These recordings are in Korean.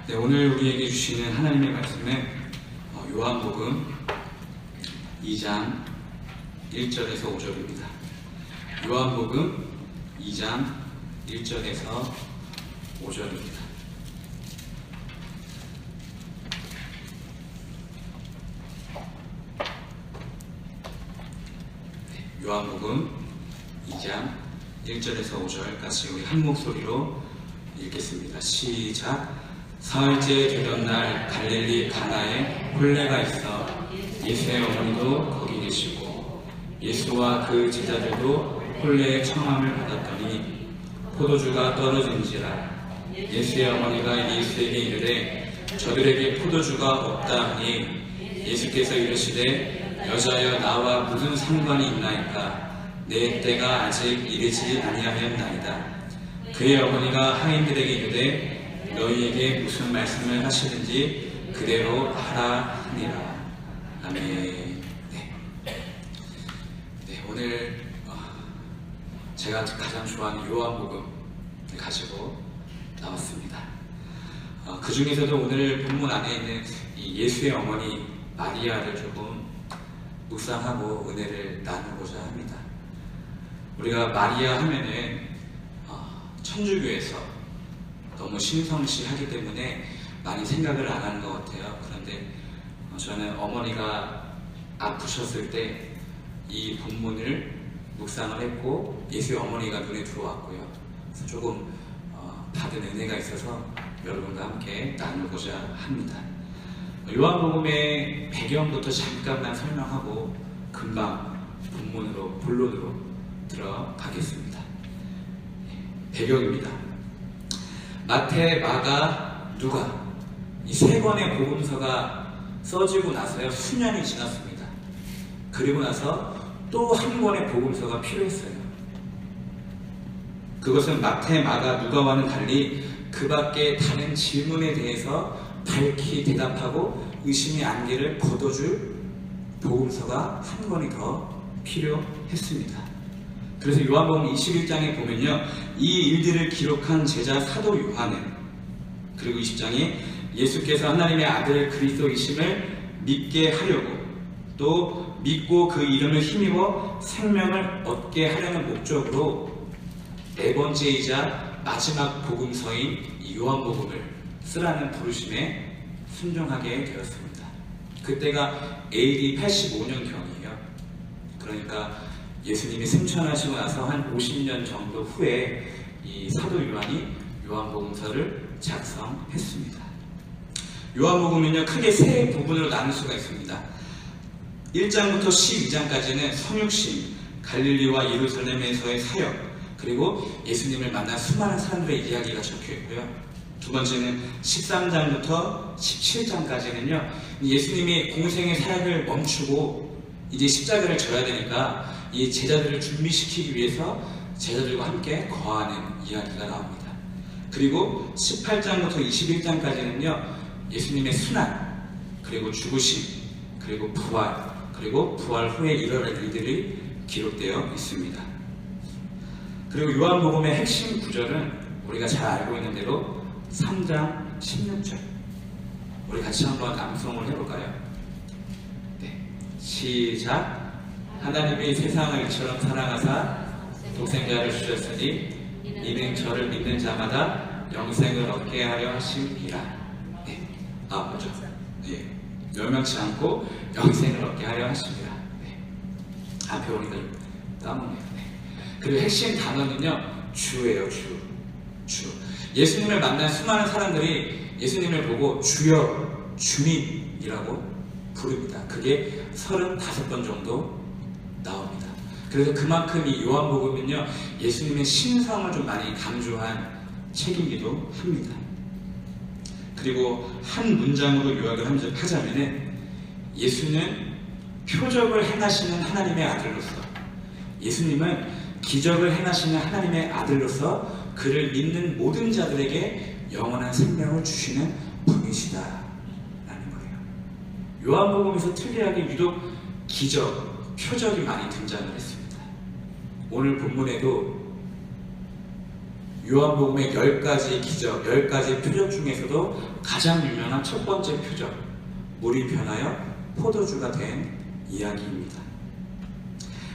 네, 오늘 우리에게 주시는 하나님의 말씀은 요한복음 2장 1절에서 5절입니다. 요한복음 2장 1절에서 5절입니다. 요한복음 2장 1절에서 5절까지 우리 한 목소리로 읽겠습니다. 시작. 사흘째 되던 날 갈릴리 가나에 혼례가 있어 예수의 어머니도 거기 계시고 예수와 그 제자들도 혼례의 청함을 받았더니 포도주가 떨어진지라. 예수의 어머니가 예수에게 이르되 저들에게 포도주가 없다 하니 예수께서 이르시되 여자여 나와 무슨 상관이 있나이까 내 때가 아직 이르지 아니하였나이다. 그의 어머니가 하인들에게 이르되 너희에게 무슨 말씀을 하시든지 그대로 하라 하니라. 아멘. 네, 오늘 제가 가장 좋아하는 요한복음을 가지고 나왔습니다. 그 중에서도 오늘 본문 안에 있는 이 예수의 어머니 마리아를 조금 묵상하고 은혜를 나누고자 합니다. 우리가 마리아 하면은 천주교에서 너무 신성시하기 때문에 많이 생각을 안 하는 것 같아요. 그런데 저는 어머니가 아프셨을 때 이 본문을 묵상을 했고 예수의 어머니가 눈에 들어왔고요. 그래서 조금 받은 은혜가 있어서 여러분과 함께 나누고자 합니다. 요한복음의 배경부터 잠깐만 설명하고 금방 본론으로 들어가겠습니다. 배경입니다. 마태, 마가, 누가 이 세 권의 복음서가 써지고 나서야 수년이 지났습니다. 그리고 나서 또 한 권의 복음서가 필요했어요. 그것은 마태, 마가, 누가와는 달리 그 밖에 다른 질문에 대해서 밝히 대답하고 의심의 안개를 걷어줄 복음서가 한 권이 더 필요했습니다. 그래서 요한복음 21장에 보면요, 이 일들을 기록한 제자 사도 요한은, 그리고 20장에 예수께서 하나님의 아들 그리스도이심을 믿게 하려고, 또 믿고 그 이름을 힘입어 생명을 얻게 하려는 목적으로 네 번째이자 마지막 복음서인 이 요한복음을 쓰라는 부르심에 순종하게 되었습니다. 그때가 AD 85년경이에요. 그러니까 예수님이 승천하시고 나서 한 50년 정도 후에 이 사도 요한이 요한복음서를 작성했습니다. 요한복음은요, 크게 세 부분으로 나눌 수가 있습니다. 1장부터 12장까지는 성육신, 갈릴리와 예루살렘에서의 사역, 그리고 예수님을 만난 수많은 사람들의 이야기가 적혀있고요. 두 번째는 13장부터 17장까지는요, 예수님이 공생의 사역을 멈추고 이제 십자가를 져야 되니까 이 제자들을 준비시키기 위해서 제자들과 함께 거하는 이야기가 나옵니다. 그리고 18장부터 21장까지는요, 예수님의 순환, 그리고 죽으심, 그리고 부활, 그리고 부활 후에 일어날 일들이 기록되어 있습니다. 그리고 요한복음의 핵심 구절은 우리가 잘 알고 있는 대로 3장 16절, 우리 같이 한번 낭송을 해볼까요? 네, 시작. 하나님이 세상을 이처럼 사랑하사 독생자를 주셨으니 이는 저를 믿는 자마다 영생을 얻게 하려 하심이라. 네, 먼저 멸망치 않고 영생을 얻게 하려 하십니다. 네. 앞에 오니들 까먹네요. 네. 그리고 핵심 단어는요, 주예요. 주. 예수님을 만난 수많은 사람들이 예수님을 보고 주여, 주님이라고 부릅니다. 그게 35번 정도 나옵니다. 그래서 그만큼 이 요한복음은요, 예수님의 신성을 좀 많이 강조한 책이기도 합니다. 그리고 한 문장으로 요약을 하자면은, 예수는 표적을 행하시는 하나님의 아들로서, 예수님은 기적을 행하시는 하나님의 아들로서 그를 믿는 모든 자들에게 영원한 생명을 주시는 분이시다라는 거예요. 요한복음에서 특이하게 유독 기적, 표적이 많이 등장을 했습니다. 오늘 본문에도 요한복음의 10가지 기적, 10가지 표적 중에서도 가장 유명한 첫 번째 표적, 물이 변하여 포도주가 된 이야기입니다.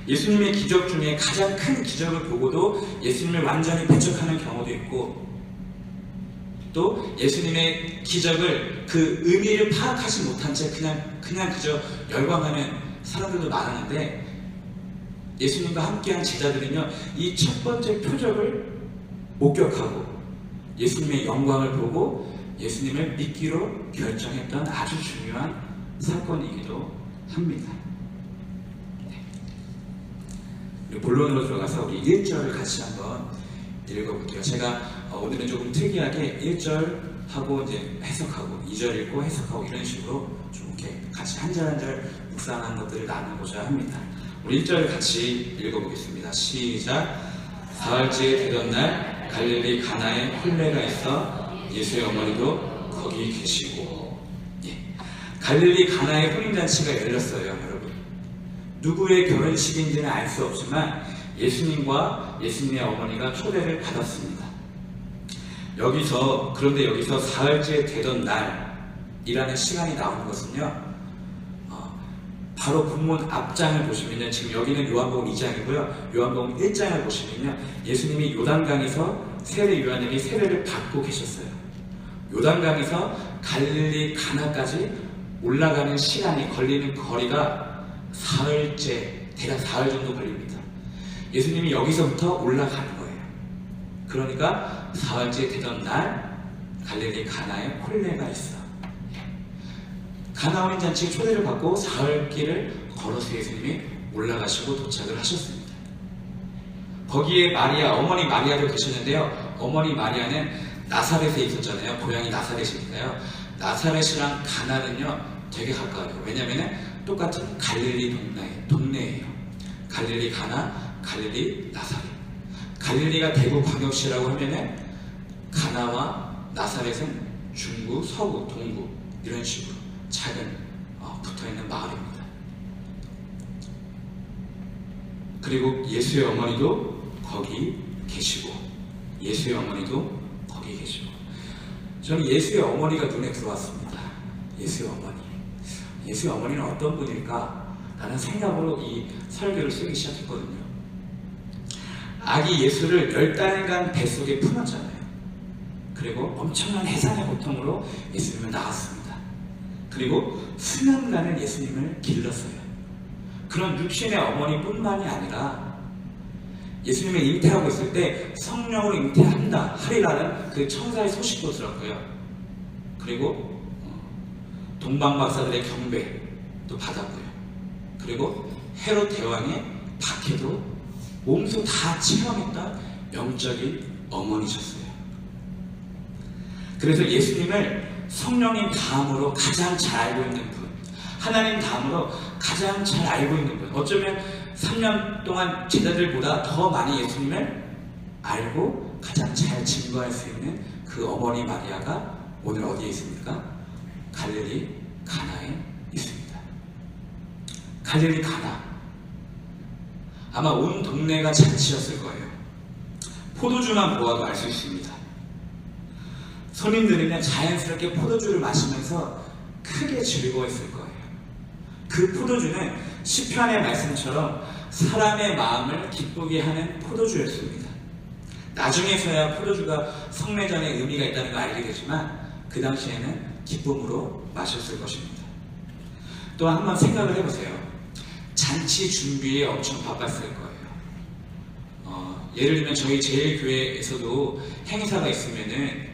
예수님의 기적 중에 가장 큰 기적을 보고도 예수님을 완전히 배척하는 경우도 있고, 또 예수님의 기적을 그 의미를 파악하지 못한 채 그냥 그저 열광하는 사람들도 많았는데, 예수님과 함께한 제자들은요, 이 첫 번째 표적을 목격하고 예수님의 영광을 보고 예수님을 믿기로 결정했던 아주 중요한 사건이기도 합니다. 우리 본론으로 들어가서 우리 1절을 같이 한번 읽어볼게요. 제가 오늘은 조금 특이하게 1절하고 이제 해석하고 2절 읽고 해석하고 이런 식으로 좀 이렇게 같이 한 절 한 절 묵상한 것들을 나누고자 합니다. 우리 1절 같이 읽어보겠습니다. 시작. 사흘째 되던 날 갈릴리 가나에 혼례가 있어 예수의 어머니도 거기 계시고. 갈릴리 가나의 혼인잔치가 열렸어요, 여러분. 누구의 결혼식인지는 알 수 없지만 예수님과 예수님의 어머니가 초대를 받았습니다. 그런데 여기서 사흘째 되던 날이라는 시간이 나오는 것은요, 바로 본문 앞장을 보시면요, 지금 여기는 요한복음 2장이고요, 요한복음 1장을 보시면요, 예수님이 요단강에서 요한에게 세례를 받고 계셨어요. 요단강에서 갈릴리 가나까지 올라가는 시간이 걸리는 거리가 사흘째, 대략 사흘 정도 걸립니다. 예수님이 여기서부터 올라가는 거예요. 그러니까 사흘째 되던 날 갈릴리 가나에 혼례가 있어. 가나 혼인잔치에 초대를 받고 사흘 길을 걸어서 예수님이 올라가시고 도착을 하셨습니다. 거기에 마리아, 어머니 마리아도 계셨는데요, 어머니 마리아는 나사렛에 있었잖아요. 고향이 나사렛이니까요. 나사렛이랑 가나는요 되게 가까워요. 왜냐면은 똑같은 갈릴리 동네예요. 갈릴리 가나, 갈릴리 나사렛. 갈릴리가 대구 광역시라고 하면은 가나와 나사렛은 중구, 서구, 동구 이런 식으로 작은 붙어있는 마을입니다. 그리고 예수의 어머니도 거기 계시고, 예수의 어머니도 거기 계시고, 저는 예수의 어머니가 눈에 들어왔습니다. 예수의 어머니. 예수의 어머니는 어떤 분일까? 라는 생각으로 이 설교를 쓰기 시작했거든요. 아기 예수를 10달간 뱃속에 품었잖아요. 그리고 엄청난 해산의 고통으로 예수님을 낳았습니다. 그리고 수년간을 예수님을 길렀어요. 그런 육신의 어머니뿐만이 아니라 예수님을 잉태하고 있을 때 성령으로 잉태한다 하리라는 그 천사의 소식도 들었고요. 그리고 동방박사들의 경배도 받았고요. 그리고 헤롯 대왕의 박해도 몸소 다 체험했던 영적인 어머니셨어요. 그래서 예수님을 성령님 다음으로 가장 잘 알고 있는 분, 하나님 다음으로 가장 잘 알고 있는 분, 어쩌면 3년 동안 제자들보다 더 많이 예수님을 알고 가장 잘 증거할 수 있는 그 어머니 마리아가 오늘 어디에 있습니까? 갈릴리 가나에 있습니다. 갈릴리 가나, 아마 온 동네가 잔치였을 거예요. 포도주만 보아도 알 수 있습니다. 손님들은 자연스럽게 포도주를 마시면서 크게 즐거워했을 거예요. 그 포도주는 시편의 말씀처럼 사람의 마음을 기쁘게 하는 포도주였습니다. 나중에서야 포도주가 성례전에 의미가 있다는 걸 알게 되지만 그 당시에는 기쁨으로 마셨을 것입니다. 또 한번 생각을 해보세요. 잔치 준비에 엄청 바빴을 거예요. 예를 들면 저희 제일교회에서도 행사가 있으면은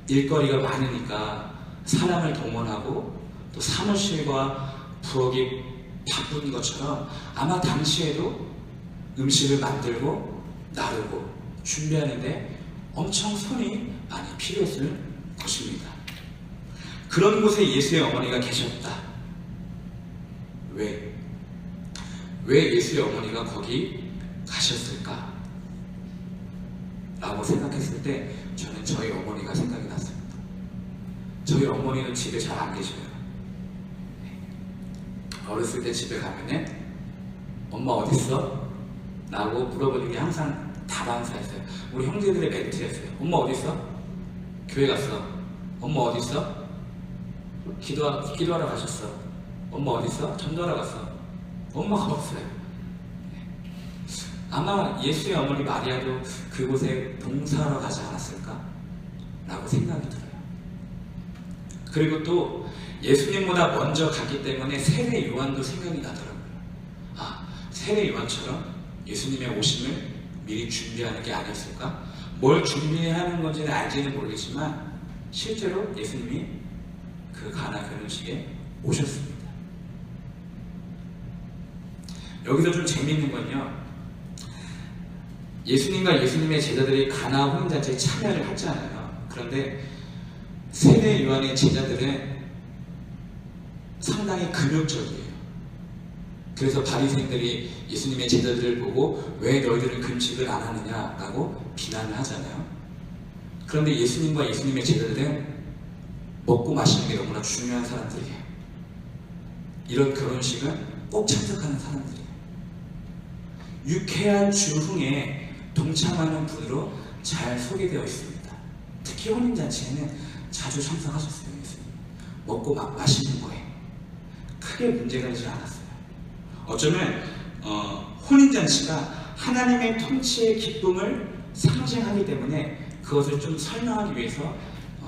일거리가 많으니까 사람을 동원하고 또 사무실과 부엌이 바쁜 것처럼 아마 당시에도 음식을 만들고 나르고 준비하는데 엄청 손이 많이 필요했을 것입니다. 그런 곳에 예수의 어머니가 계셨다. 왜 예수의 어머니가 거기 가셨을까? 라고 생각했을 때 저는 저희 어머니가 생각이 났습니다. 저희 어머니는 집에 잘 안 계셔요. 어렸을 때 집에 가면은 엄마 어딨어? 라고 물어보는 게 항상 다방사했어요. 우리 형제들의 멘트였어요. 엄마 어디 있어? 교회 갔어. 엄마 어디 있어? 기도하러 가셨어. 엄마 어디 있어? 전도하러 갔어. 엄마가 없어요. 아마 예수의 어머니 마리아도 그곳에 봉사하러 가지 않았을까? 라고 생각이 들어요. 그리고 또 예수님보다 먼저 갔기 때문에 세례 요한도 생각이 나더라고요. 세례 요한처럼 예수님의 오심을 미리 준비하는 게 아니었을까? 뭘 준비하는 건지는 알지는 모르겠지만 실제로 예수님이 그 가나 결혼식에 오셨습니다. 여기서 좀 재미있는 건요, 예수님과 예수님의 제자들이 가나 혼인잔치에 참여를 하잖아요. 그런데 세례 요한의 제자들은 상당히 금욕적이에요. 그래서 바리새인들이 예수님의 제자들을 보고 왜 너희들은 금식을 안 하느냐라고 비난을 하잖아요. 그런데 예수님과 예수님의 제자들은 먹고 마시는 게 너무나 중요한 사람들이에요. 이런 결혼식은 꼭 참석하는 사람들이에요. 유쾌한 주흥에 동참하는 분으로 잘 소개되어 있습니다. 특히 혼인잔치에는 자주 참석하셨어요. 예수님. 먹고 마시는 거에 크게 문제가 되지 않았어요. 어쩌면 혼인잔치가 하나님의 통치의 기쁨을 상징하기 때문에 그것을 좀 설명하기 위해서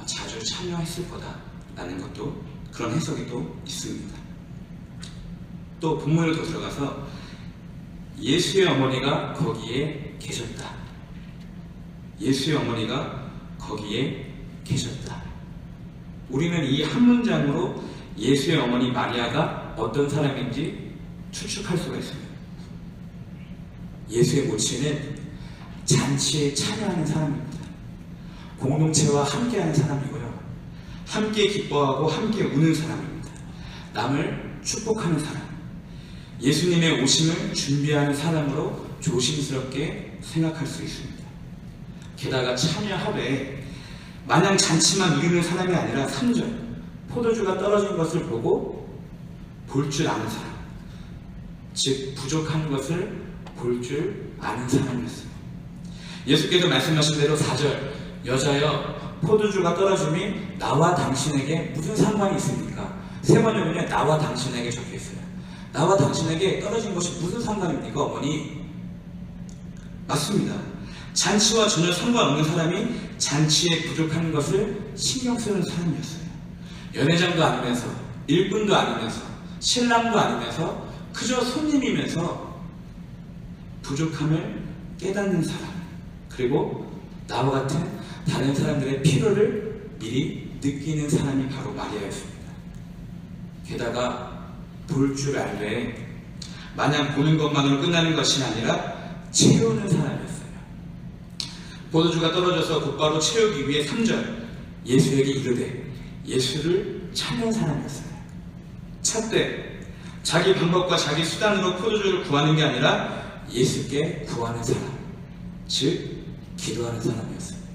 자주 참여했을 거다라는 것도, 그런 해석이 또 있습니다. 또 본문을 더 들어가서 예수의 어머니가 거기에 계셨다. 예수의 어머니가 거기에 계셨다. 우리는 이 한 문장으로 예수의 어머니 마리아가 어떤 사람인지 추측할 수가 있습니다. 예수의 모친은 잔치에 참여하는 사람입니다. 공동체와 함께하는 사람이고요. 함께 기뻐하고 함께 우는 사람입니다. 남을 축복하는 사람. 예수님의 오심을 준비하는 사람으로 조심스럽게 생각할 수 있습니다. 게다가 참여하되 마냥 잔치만 누리는 사람이 아니라 3절, 포도주가 떨어진 것을 보고 볼 줄 아는 사람, 즉 부족한 것을 볼 줄 아는 사람이었어요. 예수께서 말씀하신 대로 4절, 여자여 포도주가 떨어짐이 나와 당신에게 무슨 상관이 있습니까? 세 번역은요, 나와 당신에게 적혀있어요. 나와 당신에게 떨어진 것이 무슨 상관입니까, 어머니? 맞습니다. 잔치와 전혀 상관없는 사람이 잔치에 부족한 것을 신경 쓰는 사람이었어요. 연회장도 아니면서, 일꾼도 아니면서, 신랑도 아니면서, 그저 손님이면서 부족함을 깨닫는 사람, 그리고 나와 같은 다른 사람들의 필요를 미리 느끼는 사람이 바로 마리아였습니다. 게다가 볼 줄 알되 마냥 보는 것만으로 끝나는 것이 아니라 채우는 사람이었어요. 포도주가 떨어져서 곧바로 채우기 위해 3절, 예수에게 이르되, 예수를 찾는 사람이었어요. 찾되 자기 방법과 자기 수단으로 포도주를 구하는 게 아니라 예수께 구하는 사람, 즉 기도하는 사람이었습니다.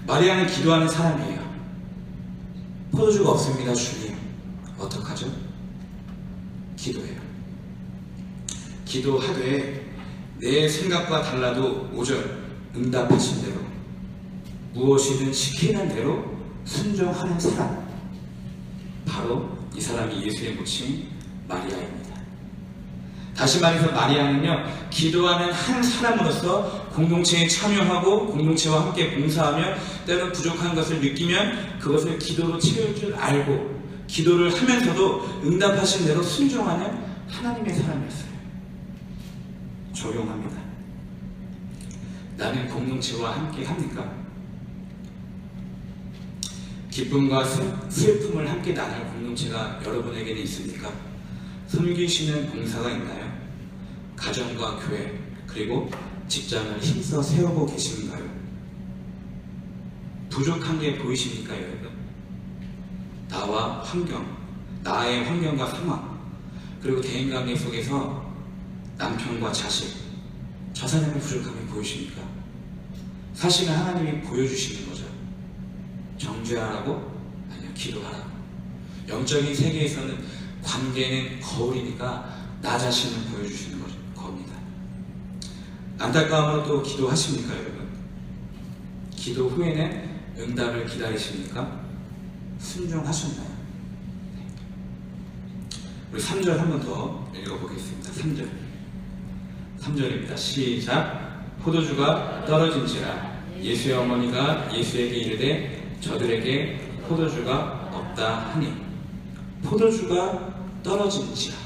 마리아는 기도하는 사람이에요. 포도주가 없습니다, 주님. 어떡하죠? 기도해요. 기도하되 내 생각과 달라도 5절, 응답하신 대로 무엇이든 시키는 대로 순종하는 사람, 바로 이 사람이 예수의 모친 마리아입니다. 다시 말해서 마리아는요, 기도하는 한 사람으로서 공동체에 참여하고 공동체와 함께 봉사하며 때론 부족한 것을 느끼면 그것을 기도로 채울 줄 알고 기도를 하면서도 응답하신 대로 순종하는 하나님의 사람이었어요. 적용합니다. 나는 공동체와 함께 합니까? 기쁨과 슬픔을 함께 나눌 공동체가 여러분에게는 있습니까? 섬기시는 봉사가 있나요? 가정과 교회, 그리고 직장을 힘써 세우고 계신가요? 부족한 게 보이십니까, 여러분? 나와 환경, 나의 환경과 상황, 그리고 대인관계 속에서 남편과 자식, 저 사람의 부족함이 보이십니까? 사실은 하나님이 보여주시는 거죠. 정죄하라고? 아니요, 기도하라고. 영적인 세계에서는 관계는 거울이니까 나 자신을 보여주시는 겁니다. 안타까움으로 또 기도하십니까, 여러분? 기도 후에는 응답을 기다리십니까? 순종하셨나요? 우리 3절 한 번 더 읽어보겠습니다. 3절입니다. 시작. 포도주가 떨어진지라 예수의 어머니가 예수에게 이르되 저들에게 포도주가 없다 하니. 포도주가 떨어진지라.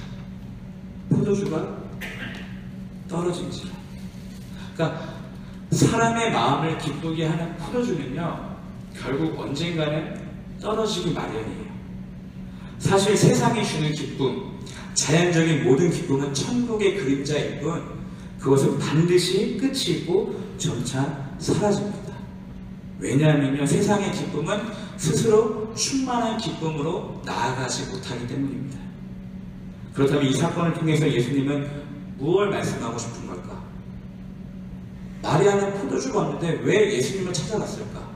포도주가 떨어진지라. 그러니까 사람의 마음을 기쁘게 하는 포도주는요, 결국 언젠가는 떨어지기 마련이에요. 사실 세상이 주는 기쁨, 자연적인 모든 기쁨은 천국의 그림자일 뿐 그것은 반드시 끝이 있고 점차 사라집니다. 왜냐하면요, 세상의 기쁨은 스스로 충만한 기쁨으로 나아가지 못하기 때문입니다. 그렇다면 이 사건을 통해서 예수님은 무엇을 말씀하고 싶은 걸까? 마리아는 포도주가 없는데 왜 예수님을 찾아갔을까?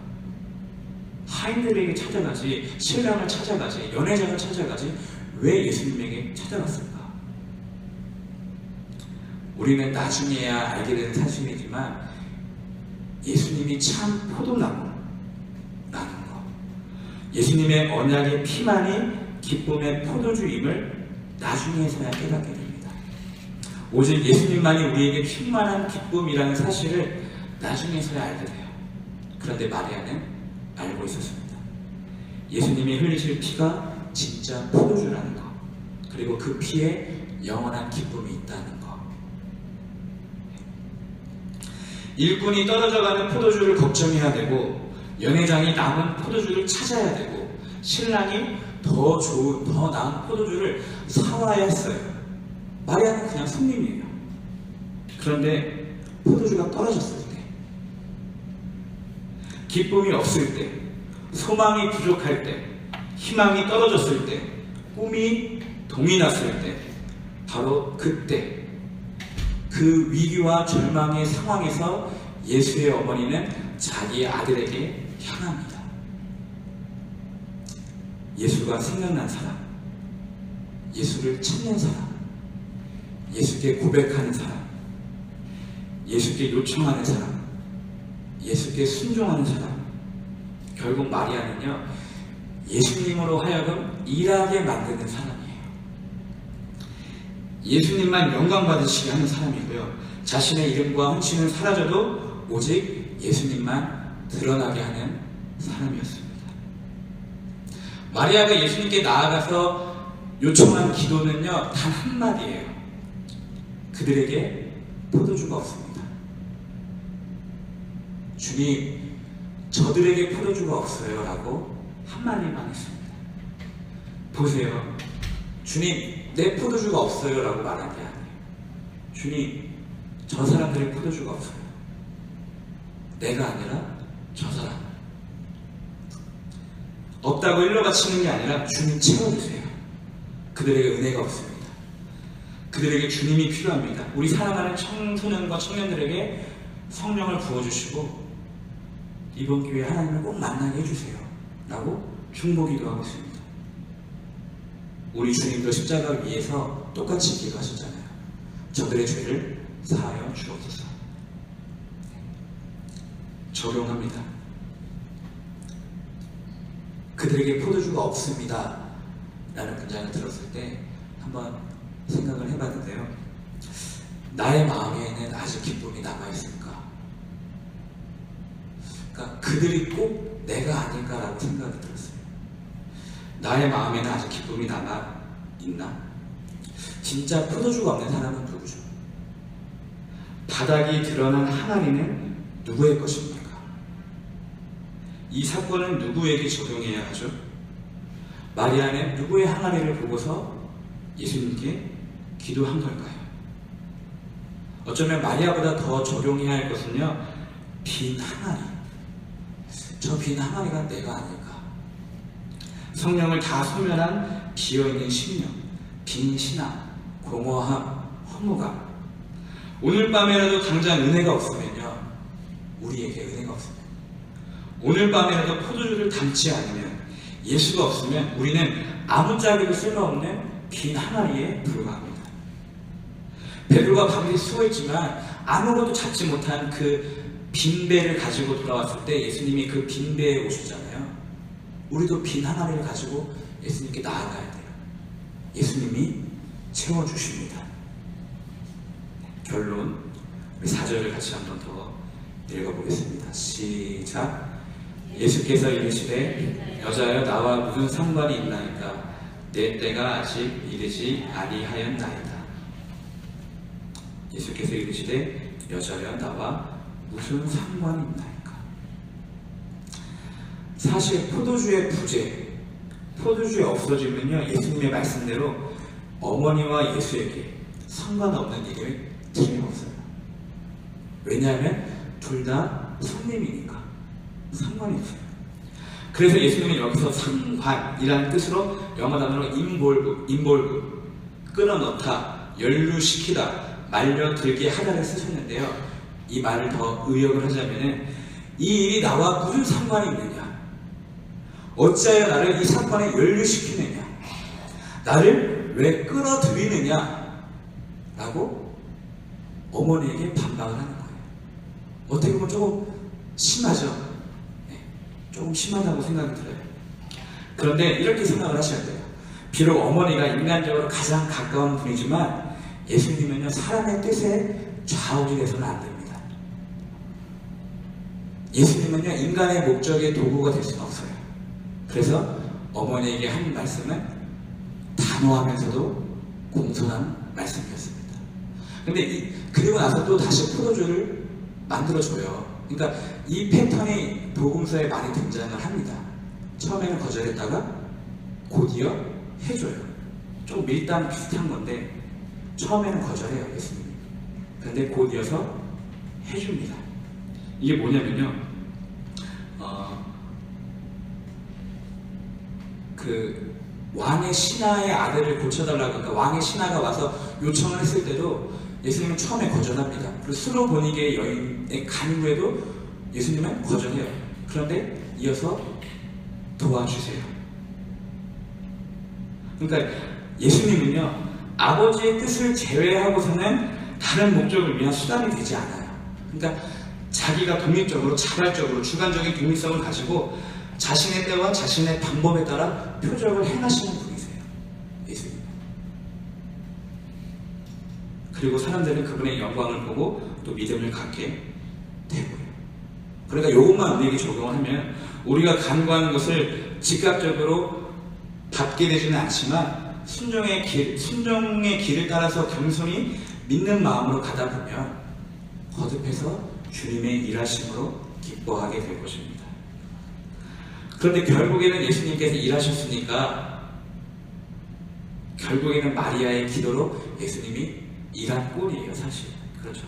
하인들에게 찾아가지, 신랑을 찾아가지, 연회장을 찾아가지, 왜 예수님에게 찾아갔을까? 우리는 나중에야 알게 되는 사실이지만 예수님이 참 포도나무라는 것, 예수님의 언약의 피만이 기쁨의 포도주임을 나중에서야 깨닫게 됩니다. 오직 예수님만이 우리에게 충만한 기쁨이라는 사실을 나중에서야 알게 돼요. 그런데 마리아는 알고 있었습니다. 예수님이 흘리실 피가 진짜 포도주라는 것, 그리고 그 피에 영원한 기쁨이 있다는 것. 일꾼이 떨어져가는 포도주를 걱정해야 되고, 연회장이 남은 포도주를 찾아야 되고, 신랑이 더 좋은, 더 나은 포도주를 사와야 했어요. 마리아는 그냥 손님이에요. 그런데 포도주가 떨어졌을 때, 기쁨이 없을 때, 소망이 부족할 때, 희망이 떨어졌을 때, 꿈이 동이 났을 때, 바로 그때 그 위기와 절망의 상황에서 예수의 어머니는 자기의 아들에게 향합니다. 예수가 생각난 사람, 예수를 찾는 사람, 예수께 고백하는 사람, 예수께 요청하는 사람, 예수께 순종하는 사람. 결국 마리아는요, 예수님으로 하여금 일하게 만드는 사람이에요. 예수님만 영광 받으시게 하는 사람이고요, 자신의 이름과 헌신은 사라져도 오직 예수님만 드러나게 하는 사람이었습니다. 마리아가 예수님께 나아가서 요청한 기도는요, 단 한마디예요. 그들에게 포도주가 없습니다. 주님, 저들에게 포도주가 없어요 라고 한마디만 했습니다. 보세요, 주님, 내 포도주가 없어요 라고 말한 게 아니에요. 주님, 저 사람들의 포도주가 없어요. 내가 아니라 저 사람. 없다고 일러 바치는 게 아니라 주님 채워주세요. 그들에게 은혜가 없습니다. 그들에게 주님이 필요합니다. 우리 사랑하는 청소년과 청년들에게 성령을 부어주시고 이번 기회에 하나님을 꼭 만나게 해주세요 라고 중보기도 하고 있습니다. 우리 주님도 십자가 위에서 똑같이 기도하셨잖아요. 저들의 죄를 사하여 주옵소서. 적용합니다. 그들에게 포도주가 없습니다 라는 문장을 들었을 때 한번 생각을 해봤는데요, 나의 마음에는 아직 기쁨이 남아있을까? 그러니까 그들이 꼭 내가 아닐까라고 생각이 들었어요. 나의 마음에는 아직 기쁨이 남아있나? 진짜 포도주가 없는 사람은 누구죠? 바닥이 드러난 항아리는 누구의 것입니까? 이 사건은 누구에게 적용해야 하죠? 마리아는 누구의 항아리를 보고서 예수님께 기도한 걸까요? 어쩌면 마리아보다 더 적용해야 할 것은요, 빈 항아리. 저 빈 항아리가 내가 아닐까? 성령을 다 소멸한 비어있는 심령, 빈 신앙, 공허함, 허무감. 오늘 밤에라도 당장 은혜가 없으면요, 우리에게 은혜가 없으면, 오늘 밤에라도 포도주를 담지 않으면, 예수가 없으면 우리는 아무짝에도 쓸모없는 빈 항아리에 불과합니다. 베드로가 밤새 수고했지만 아무것도 잡지 못한 그 빈배를 가지고 돌아왔을 때 예수님이 그 빈배에 오셨잖아요. 우리도 빈 항아리를 가지고 예수님께 나아가야 돼요. 예수님이 채워주십니다. 결론, 우리 4절을 같이 한 번 더 읽어보겠습니다. 시작. 예수께서 이르시되 여자여 나와 무슨 상관이 있나이까 내 때가 아직 이르지 아니하였나이다. 예수께서 이르시되 여자여 나와 무슨 상관이 있나이까. 사실 포도주의 부재, 포도주의 없어지면요, 예수님의 말씀대로 어머니와 예수에게 상관없는 일이 틀림없어요. 왜냐하면 둘 다 손님이니까 상관이 있어요. 그래서 예수님은 여기서 상관이라는 뜻으로 영어 단어로 인볼브, 끌어넣다, 연루시키다, 말려들게 하다를 쓰셨는데요. 이 말을 더 의역을 하자면은 이 일이 나와 무슨 상관이 있느냐? 어찌하여 나를 이 사건에 연루시키느냐? 나를 왜 끌어들이느냐? 라고 어머니에게 반박을 하는 거예요. 어떻게 보면 조금 심하죠? 네, 조금 심하다고 생각이 들어요. 그런데 이렇게 생각을 하셔야 돼요. 비록 어머니가 인간적으로 가장 가까운 분이지만 예수님은요, 사람의 뜻에 좌우지 돼서는 안 됩니다. 예수님은요, 인간의 목적의 도구가 될 수는 없어요. 그래서 어머니에게 한 말씀은 단호하면서도 공손한 말씀이었습니다. 근데 그리고 나서 또 다시 포도주를 만들어줘요. 그러니까 이 패턴이 복음서에 많이 등장을 합니다. 처음에는 거절했다가 곧이어 해줘요. 좀 밀당 비슷한 건데 처음에는 거절해요, 예수님이. 그런데 곧이어서 해줍니다. 이게 뭐냐면요, 그 왕의 신하의 아들을 고쳐달라고, 그러니까 왕의 신하가 와서 요청을 했을 때도 예수님은 처음에 거절합니다. 그리고 스로보니게 여인의 간구에도 예수님은 거절해요. 그런데 이어서 도와주세요. 그러니까 예수님은요, 아버지의 뜻을 제외하고서는 다른 목적을 위한 수단이 되지 않아요. 그러니까 자기가 독립적으로, 자발적으로, 주관적인 독립성을 가지고 자신의 때와 자신의 방법에 따라 표적을 행하시는 분이세요, 예수님. 그리고 사람들은 그분의 영광을 보고 또 믿음을 갖게 되고요. 그러니까 이것만 우리에게 적용을 하면 우리가 간구하는 것을 즉각적으로 받게 되지는 않지만 순종의 길을 따라서 겸손히 믿는 마음으로 가다 보면 거듭해서 주님의 일하심으로 기뻐하게 될 것입니다. 그런데 결국에는 예수님께서 일하셨으니까 결국에는 마리아의 기도로 예수님이 일한 꼴이에요, 사실. 그렇죠.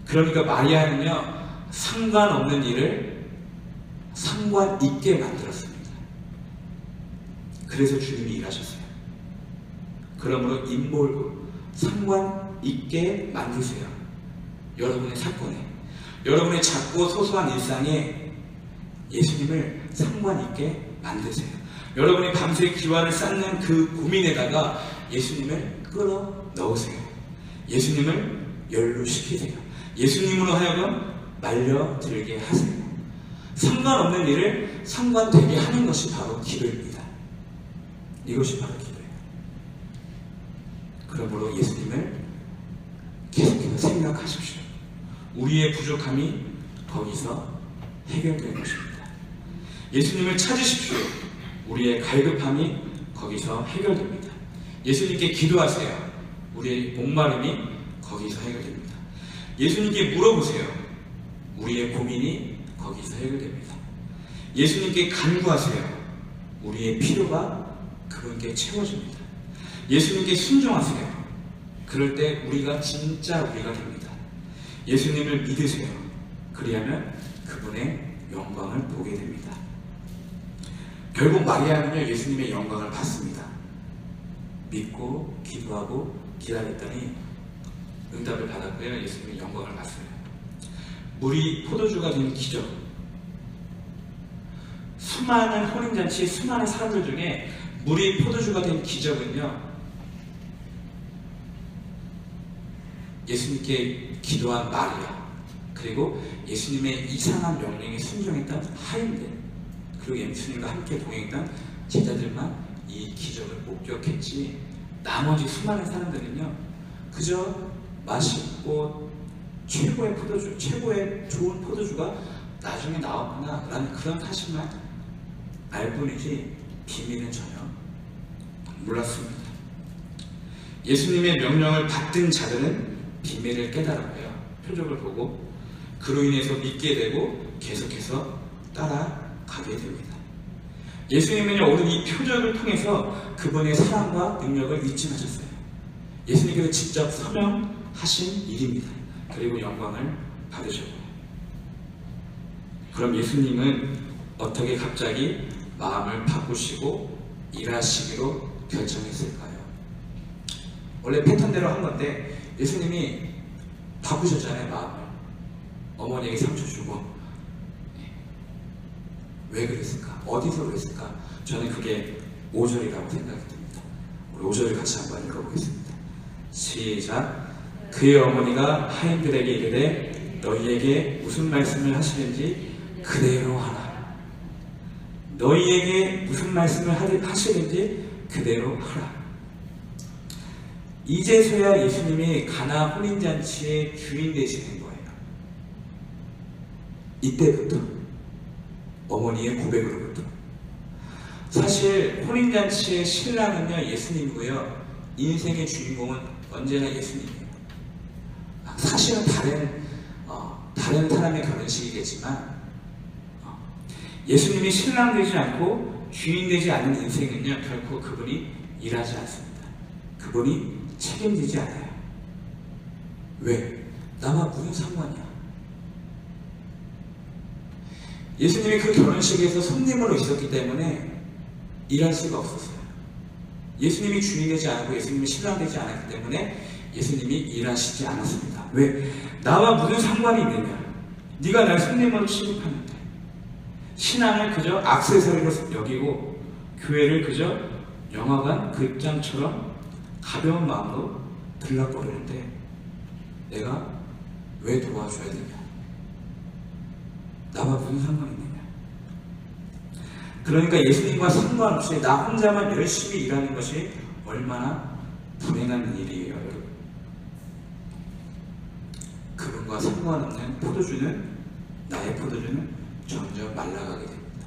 그러니까 마리아는요, 상관없는 일을 상관 있게 만들었습니다. 그래서 주님이 일하셨어요. 그러므로 인볼브, 상관 있게 만드세요. 여러분의 사건에, 여러분의 작고 소소한 일상에 예수님을 상관 있게 만드세요. 여러분이 밤새 기와를 쌓는 그 고민에다가 예수님을 끌어 넣으세요. 예수님을 연루시키세요. 예수님으로 하여금 말려들게 하세요. 상관없는 일을 상관되게 하는 것이 바로 기도입니다. 이것이 바로 기도예요. 그러므로 예수님을 계속해서 생각하십시오. 우리의 부족함이 거기서 해결될 것입니다. 예수님을 찾으십시오. 우리의 갈급함이 거기서 해결됩니다. 예수님께 기도하세요. 우리의 목마름이 거기서 해결됩니다. 예수님께 물어보세요. 우리의 고민이 거기서 해결됩니다. 예수님께 간구하세요. 우리의 필요가 그분께 채워집니다. 예수님께 순종하세요. 그럴 때 우리가 진짜 우리가 됩니다. 예수님을 믿으세요. 그리하면 그분의 영광을 보게 됩니다. 결국 마리아는요, 예수님의 영광을 받습니다. 믿고 기도하고 기다렸더니 응답을 받았고요, 예수님의 영광을 받았어요. 물이 포도주가 된 기적. 수많은 혼인잔치, 수많은 사람들 중에 물이 포도주가 된 기적은요, 예수님께 기도한 마리아, 그리고 예수님의 이상한 명령에 순종했던 하인들, 그리고 예수님과 함께 동행했던 제자들만 이 기적을 목격했지, 나머지 수많은 사람들은요 그저 맛있고 최고의 포도주, 최고의 좋은 포도주가 나중에 나왔구나 라는 그런 사실만 알 뿐이지 비밀은 전혀 몰랐습니다. 예수님의 명령을 받든 자들은 비밀을 깨달았고요, 표적을 보고 그로 인해서 믿게 되고 계속해서 따라가게 됩니다. 예수님은요 오늘 이 표적을 통해서 그분의 사랑과 능력을 잊지 마셨어요. 예수님께서 직접 서명하신 일입니다. 그리고 영광을 받으셨고요. 그럼 예수님은 어떻게 갑자기 마음을 바꾸시고 일하시기로 결정했을까요? 원래 패턴대로 한 건데 예수님이 바꾸셨잖아요, 마음을. 어머니에게 상처 주고. 왜 그랬을까? 어디서 그랬을까? 저는 그게 5절이라고 생각이 듭니다. 우리 5절을 같이 한번 읽어보겠습니다. 시작. 그의 어머니가 하인들에게 이르되 너희에게 무슨 말씀을 하시는지 그대로 하라. 너희에게 무슨 말씀을 하시는지 그대로 하라. 이제서야 예수님이 가나 혼인잔치의 주인 되시는 거예요. 이때부터, 어머니의 고백으로부터. 사실 혼인잔치의 신랑은요 예수님이고요, 인생의 주인공은 언제나 예수님이에요. 사실은 다른 사람의 결혼식이겠지만 예수님이 신랑 되지 않고 주인 되지 않는 인생은요 결코 그분이 일하지 않습니다. 그분이 책임지지 않아요. 왜? 나와 무슨 상관이야? 예수님이 그 결혼식에서 손님으로 있었기 때문에 일할 수가 없었어요. 예수님이 주인 되지 않고 예수님이 신랑 되지 않았기 때문에 예수님이 일하시지 않았습니다. 왜? 나와 무슨 상관이 있느냐? 네가 날 손님으로 취급하는데 신앙을 그저 액세서리로 여기고 교회를 그저 영화관 극장처럼 가벼운 마음으로 들락거리는데 내가 왜 도와줘야 되냐? 나와 무슨 상관이 있느냐? 그러니까 예수님과 상관없이 나 혼자만 열심히 일하는 것이 얼마나 불행한 일이에요, 여러분. 그분과 상관없는 포도주는, 나의 포도주는 점점 말라가게 됩니다.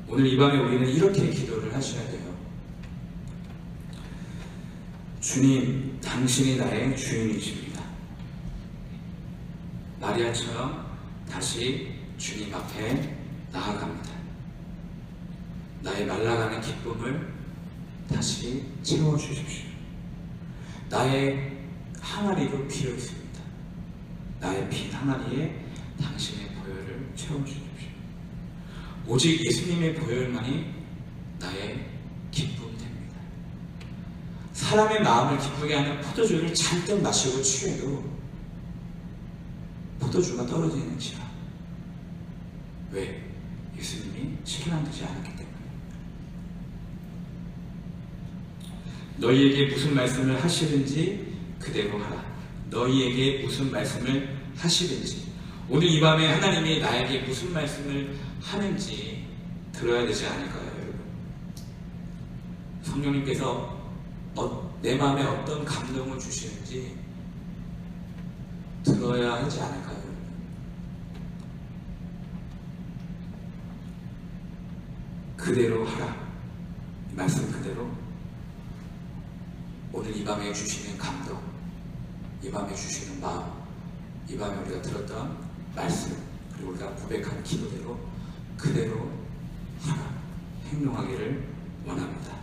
오늘 이 밤에 우리는 이렇게 기도를 하셔야 돼요. 주님, 당신이 나의 주인이십니다. 마리아처럼 다시 주님 앞에 나아갑니다. 나의 말라가는 기쁨을 다시 채워주십시오. 나의 항아리도 비어 있습니다. 나의 빈 항아리에 당신의 보혈을 채워주십시오. 오직 예수님의 보혈만이 나의 기쁨 됩니다. 사람의 마음을 기쁘게 하는 포도주를 잔뜩 마시고 취해도 포도주가 떨어지는지라. 왜? 예수님이 신랑 되지 않았기 때문에. 너희에게 무슨 말씀을 하시든지 그대로 하라. 너희에게 무슨 말씀을 하시든지. 오늘 이 밤에 하나님이 나에게 무슨 말씀을 하는지 들어야 되지 않을까요, 여러분? 성령님께서 내 마음에 어떤 감동을 주시는지 들어야 하지 않을까요, 여러분? 그대로 하라. 말씀 그대로. 오늘 이 밤에 주시는 감동, 이 밤에 주시는 마음, 이 밤에 우리가 들었던 말씀, 그리고 우리가 고백한 기도대로 그대로 하나 행동하기를 원합니다.